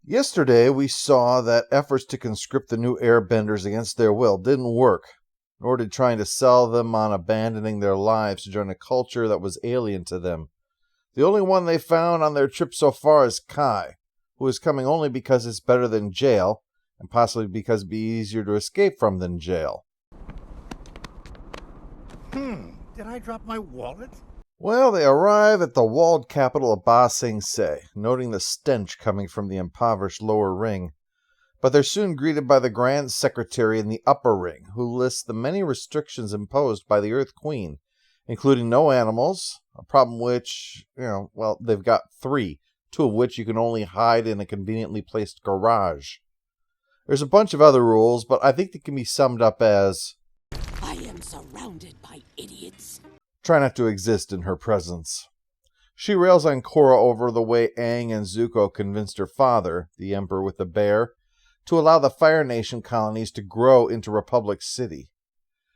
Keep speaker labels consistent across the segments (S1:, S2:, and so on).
S1: Yesterday, we saw that efforts to conscript the new airbenders against their will didn't work, nor did trying to sell them on abandoning their lives to join a culture that was alien to them. The only one they found on their trip so far is Kai, who is coming only because it's better than jail, and possibly because it'd be easier to escape from than jail.
S2: Did I drop my wallet?
S1: Well, they arrive at the walled capital of Ba Sing Se, noting the stench coming from the impoverished lower ring. But they're soon greeted by the Grand Secretary in the upper ring, who lists the many restrictions imposed by the Earth Queen, including no animals, a problem which, they've got 3, 2 of which you can only hide in a conveniently placed garage. There's a bunch of other rules, but I think they can be summed up as,
S3: I am surrounded by idiots.
S1: Try not to exist in her presence. She rails on Korra over the way Aang and Zuko convinced her father, the Emperor with the Bear, to allow the Fire Nation colonies to grow into Republic City.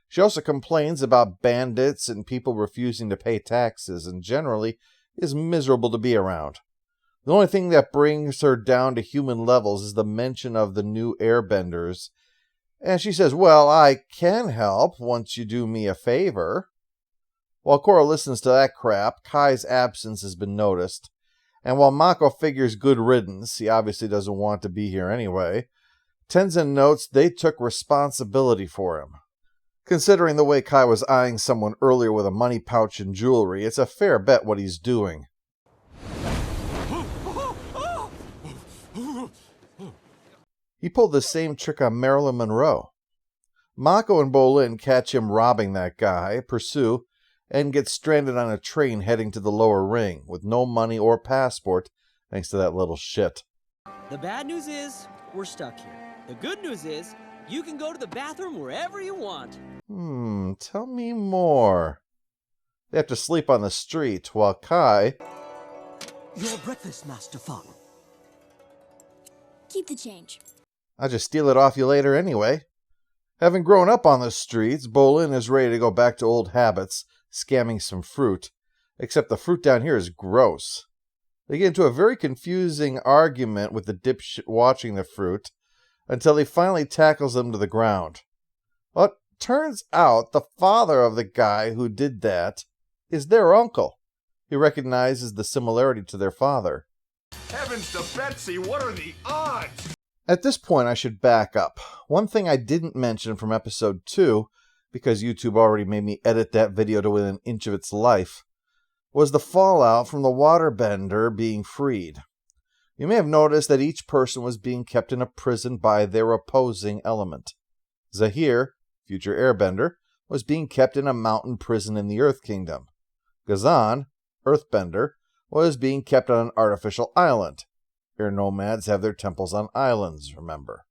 S1: She also complains about bandits and people refusing to pay taxes, and generally is miserable to be around. The only thing that brings her down to human levels is the mention of the new airbenders, and she says, well, I can help once you do me a favor. While Korra listens to that crap, Kai's absence has been noticed, and while Mako figures good riddance, he obviously doesn't want to be here anyway, Tenzin notes they took responsibility for him. Considering the way Kai was eyeing someone earlier with a money pouch and jewelry, it's a fair bet what he's doing. He pulled the same trick on Marilyn Monroe. Mako and Bolin catch him robbing that guy, pursue, and get stranded on a train heading to the lower ring, with no money or passport, thanks to that little shit.
S4: The bad news is, we're stuck here. The good news is, you can go to the bathroom wherever you want.
S1: Tell me more. They have to sleep on the street, while Kai...
S3: Your breakfast, Master Fang.
S5: Keep the change.
S1: I'll just steal it off you later anyway. Having grown up on the streets, Bolin is ready to go back to old habits, scamming some fruit, except the fruit down here is gross. They get into a very confusing argument with the dipshit watching the fruit, until he finally tackles them to the ground. Well, it turns out the father of the guy who did that is their uncle. He recognizes the similarity to their father.
S2: Heavens to Betsy, what are the odds?
S1: At this point, I should back up. One thing I didn't mention from episode 2, because YouTube already made me edit that video to within an inch of its life, was the fallout from the waterbender being freed. You may have noticed that each person was being kept in a prison by their opposing element. Zahir, future airbender, was being kept in a mountain prison in the Earth Kingdom. Ghazan, earthbender, was being kept on an artificial island. Air nomads have their temples on islands, remember.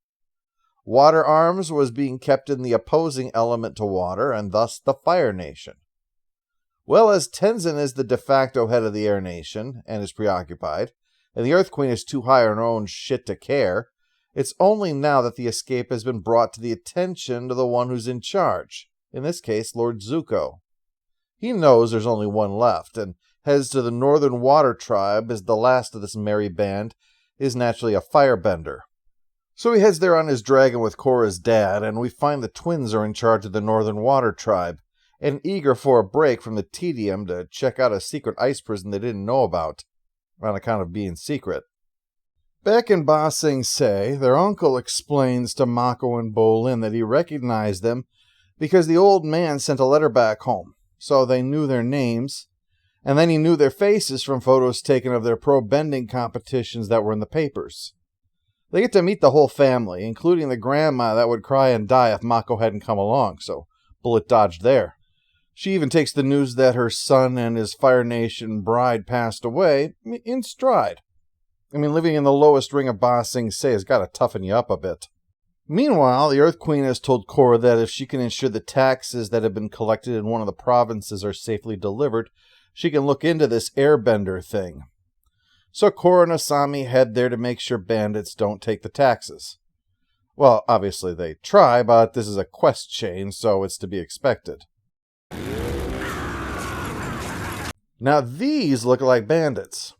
S1: Water Arms was being kept in the opposing element to water, and thus the Fire Nation. Well, as Tenzin is the de facto head of the Air Nation, and is preoccupied, and the Earth Queen is too high on her own shit to care, it's only now that the escape has been brought to the attention of the one who's in charge, in this case, Lord Zuko. He knows there's only one left, and heads to the Northern Water Tribe as the last of this merry band is naturally a firebender. So he heads there on his dragon with Korra's dad, and we find the twins are in charge of the Northern Water Tribe, and eager for a break from the tedium to check out a secret ice prison they didn't know about, on account of being secret. Back in Ba Sing Se, their uncle explains to Mako and Bolin that he recognized them because the old man sent a letter back home, so they knew their names, and then he knew their faces from photos taken of their pro-bending competitions that were in the papers. They get to meet the whole family, including the grandma that would cry and die if Mako hadn't come along, so bullet dodged there. She even takes the news that her son and his Fire Nation bride passed away in stride. I mean, living in the lowest ring of Ba Sing Se has got to toughen you up a bit. Meanwhile, the Earth Queen has told Korra that if she can ensure the taxes that have been collected in one of the provinces are safely delivered, she can look into this airbender thing. So Korra and Asami head there to make sure bandits don't take the taxes. Well, obviously they try, but this is a quest chain, so it's to be expected. Now these look like bandits.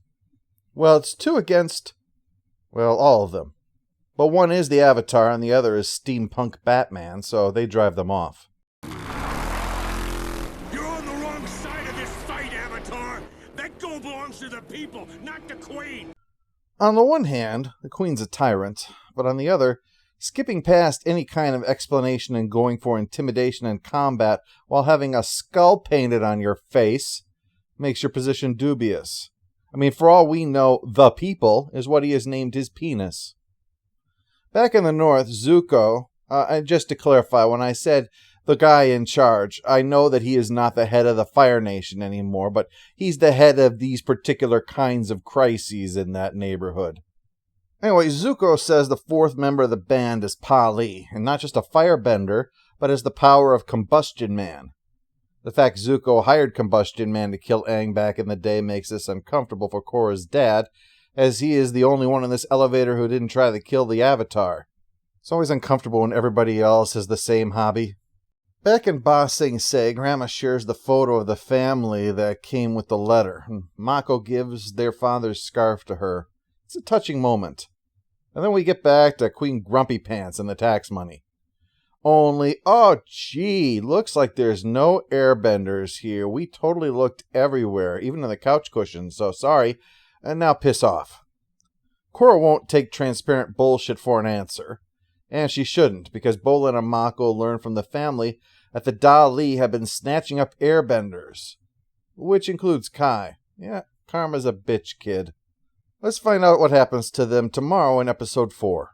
S1: Well, it's 2 against Well, all of them. But one is the Avatar and the other is steampunk Batman, so they drive them off.
S2: You're on the wrong side of this fight, Avatar! That gold belongs to the people, not the Queen!
S1: On the one hand, the Queen's a tyrant, but on the other, skipping past any kind of explanation and going for intimidation and combat while having a skull painted on your face makes your position dubious. I mean, for all we know, the people is what he has named his penis. Back in the north, Zuko, and just to clarify, when I said the guy in charge, I know that he is not the head of the Fire Nation anymore, but he's the head of these particular kinds of crises in that neighborhood. Anyway, Zuko says the fourth member of the band is Pali, and not just a firebender, but has the power of Combustion Man. The fact Zuko hired Combustion Man to kill Aang back in the day makes this uncomfortable for Korra's dad, as he is the only one in this elevator who didn't try to kill the Avatar. It's always uncomfortable when everybody else has the same hobby. Back in Ba Sing Se, Grandma shares the photo of the family that came with the letter. Mako gives their father's scarf to her. It's a touching moment. And then we get back to Queen Grumpy Pants and the tax money. Only, oh gee, looks like there's no airbenders here. We totally looked everywhere, even in the couch cushions, so sorry. And now piss off. Korra won't take transparent bullshit for an answer. And she shouldn't, because Bolin and Mako learned from the family that the Dali have been snatching up airbenders. Which includes Kai. Yeah, karma's a bitch, kid. Let's find out what happens to them tomorrow in episode 4.